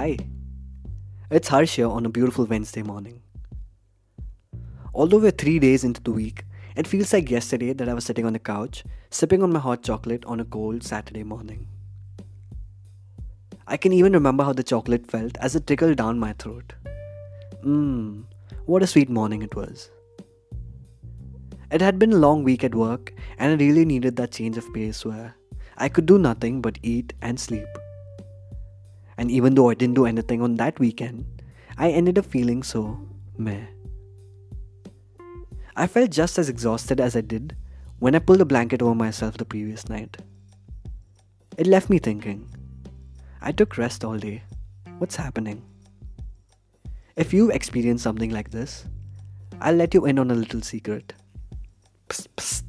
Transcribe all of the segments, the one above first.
Hi, it's Harsh here on a beautiful Wednesday morning. Although we're 3 days into the week, it feels like yesterday that I was sitting on the couch, sipping on my hot chocolate on a cold Saturday morning. I can even remember how the chocolate felt as it trickled down my throat. Mmm, what a sweet morning it was. It had been a long week at work, and I really needed that change of pace where I could do nothing but eat and sleep. And even though I didn't do anything on that weekend, I ended up feeling so meh. I felt just as exhausted as I did when I pulled a blanket over myself the previous night. It left me thinking, I took rest all day. What's happening? If you've experienced something like this, I'll let you in on a little secret. Psst, psst.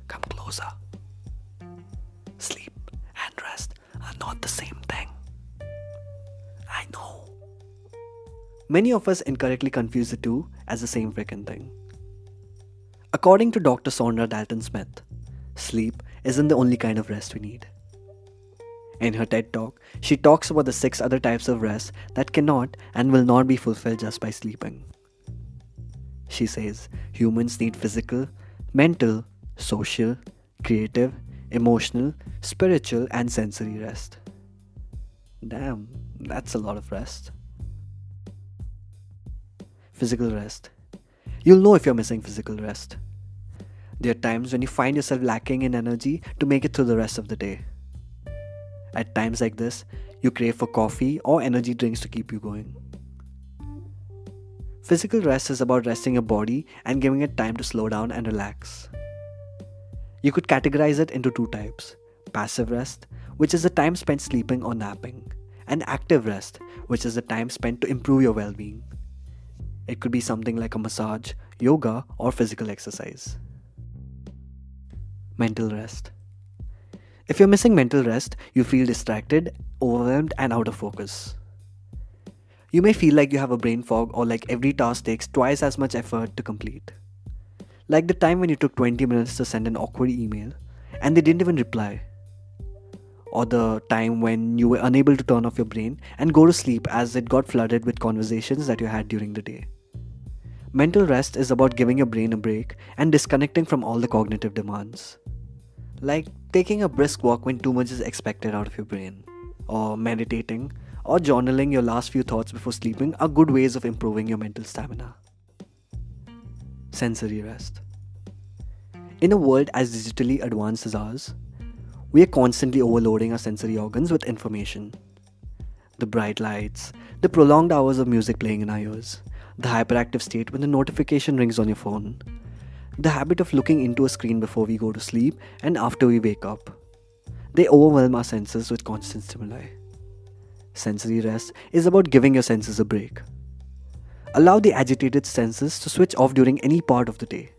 Come closer. Sleep and rest are not the same thing. I know. Many of us incorrectly confuse the two as the same freaking thing. According to Dr. Saundra Dalton Smith, sleep isn't the only kind of rest we need. In her TED Talk, she talks about the 6 other types of rest that cannot and will not be fulfilled just by sleeping. She says humans need physical, mental, social, creative, emotional, spiritual, and sensory rest. Damn, that's a lot of rest. Physical rest. You'll know if you're missing physical rest. There are times when you find yourself lacking in energy to make it through the rest of the day. At times like this, you crave for coffee or energy drinks to keep you going. Physical rest is about resting your body and giving it time to slow down and relax. You could categorize it into 2 types: passive rest, which is the time spent sleeping or napping, and active rest, which is the time spent to improve your well-being. It could be something like a massage, yoga, or physical exercise. Mental rest. If you're missing mental rest, you feel distracted, overwhelmed, and out of focus. You may feel like you have a brain fog or like every task takes twice as much effort to complete. Like the time when you took 20 minutes to send an awkward email and they didn't even reply. Or the time when you were unable to turn off your brain and go to sleep as it got flooded with conversations that you had during the day. Mental rest is about giving your brain a break and disconnecting from all the cognitive demands. Like taking a brisk walk when too much is expected out of your brain, or meditating, or journaling your last few thoughts before sleeping are good ways of improving your mental stamina. Sensory rest. In a world as digitally advanced as ours, we are constantly overloading our sensory organs with information. The bright lights, the prolonged hours of music playing in our ears, the hyperactive state when the notification rings on your phone, the habit of looking into a screen before we go to sleep and after we wake up. They overwhelm our senses with constant stimuli. Sensory rest is about giving your senses a break. Allow the agitated senses to switch off during any part of the day.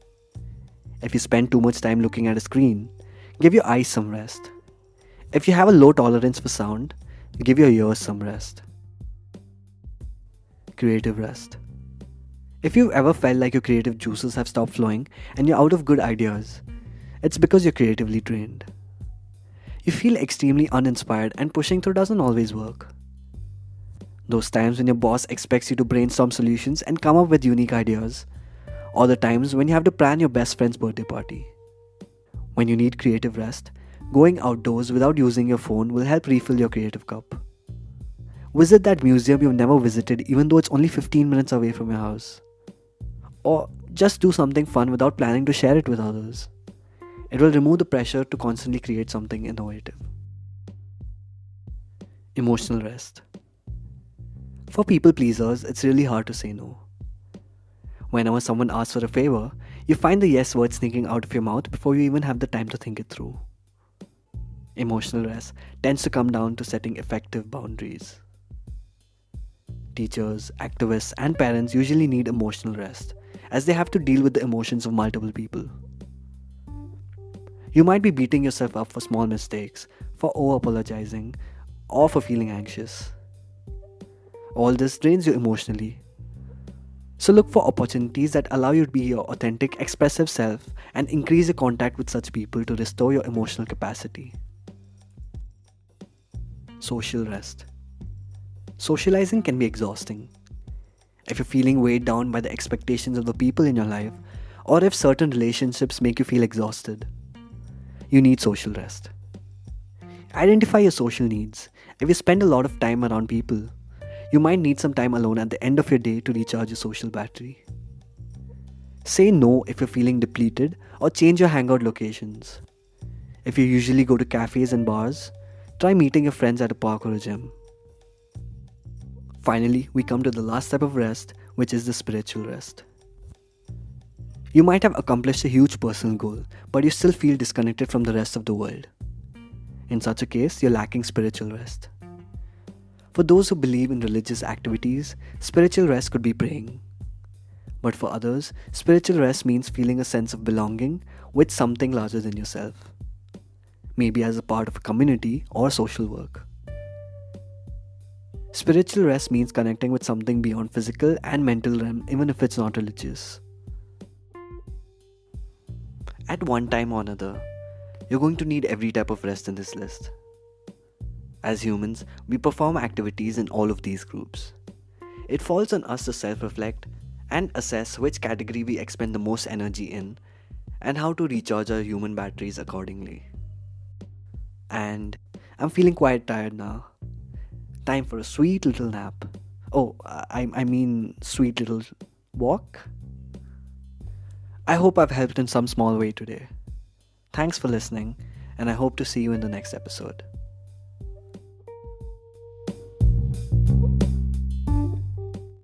If you spend too much time looking at a screen, give your eyes some rest. If you have a low tolerance for sound, give your ears some rest. Creative rest. If you've ever felt like your creative juices have stopped flowing and you're out of good ideas, it's because you're creatively drained. You feel extremely uninspired and pushing through doesn't always work. Those times when your boss expects you to brainstorm solutions and come up with unique ideas, or the times when you have to plan your best friend's birthday party. When you need creative rest, going outdoors without using your phone will help refill your creative cup. Visit that museum you've never visited even though it's only 15 minutes away from your house. Or just do something fun without planning to share it with others. It will remove the pressure to constantly create something innovative. Emotional rest. For people pleasers, it's really hard to say no. Whenever someone asks for a favor, you find the yes word sneaking out of your mouth before you even have the time to think it through. Emotional rest tends to come down to setting effective boundaries. Teachers, activists, and parents usually need emotional rest, as they have to deal with the emotions of multiple people. You might be beating yourself up for small mistakes, for over-apologizing, or for feeling anxious. All this drains you emotionally. So look for opportunities that allow you to be your authentic, expressive self and increase your contact with such people to restore your emotional capacity. Social rest. Socializing can be exhausting. If you're feeling weighed down by the expectations of the people in your life, or if certain relationships make you feel exhausted, you need social rest. Identify your social needs. If you spend a lot of time around people, you might need some time alone at the end of your day to recharge your social battery. Say no if you're feeling depleted or change your hangout locations. If you usually go to cafes and bars, try meeting your friends at a park or a gym. Finally, we come to the last type of rest, which is the spiritual rest. You might have accomplished a huge personal goal, but you still feel disconnected from the rest of the world. In such a case, you're lacking spiritual rest. For those who believe in religious activities, spiritual rest could be praying. But for others, spiritual rest means feeling a sense of belonging with something larger than yourself. Maybe as a part of a community or social work. Spiritual rest means connecting with something beyond physical and mental realm, even if it's not religious. At one time or another, you're going to need every type of rest in this list. As humans, we perform activities in all of these groups. It falls on us to self-reflect and assess which category we expend the most energy in and how to recharge our human batteries accordingly. And I'm feeling quite tired now. Time for a sweet little nap. Oh, I mean sweet little walk. I hope I've helped in some small way today. Thanks for listening, and I hope to see you in the next episode.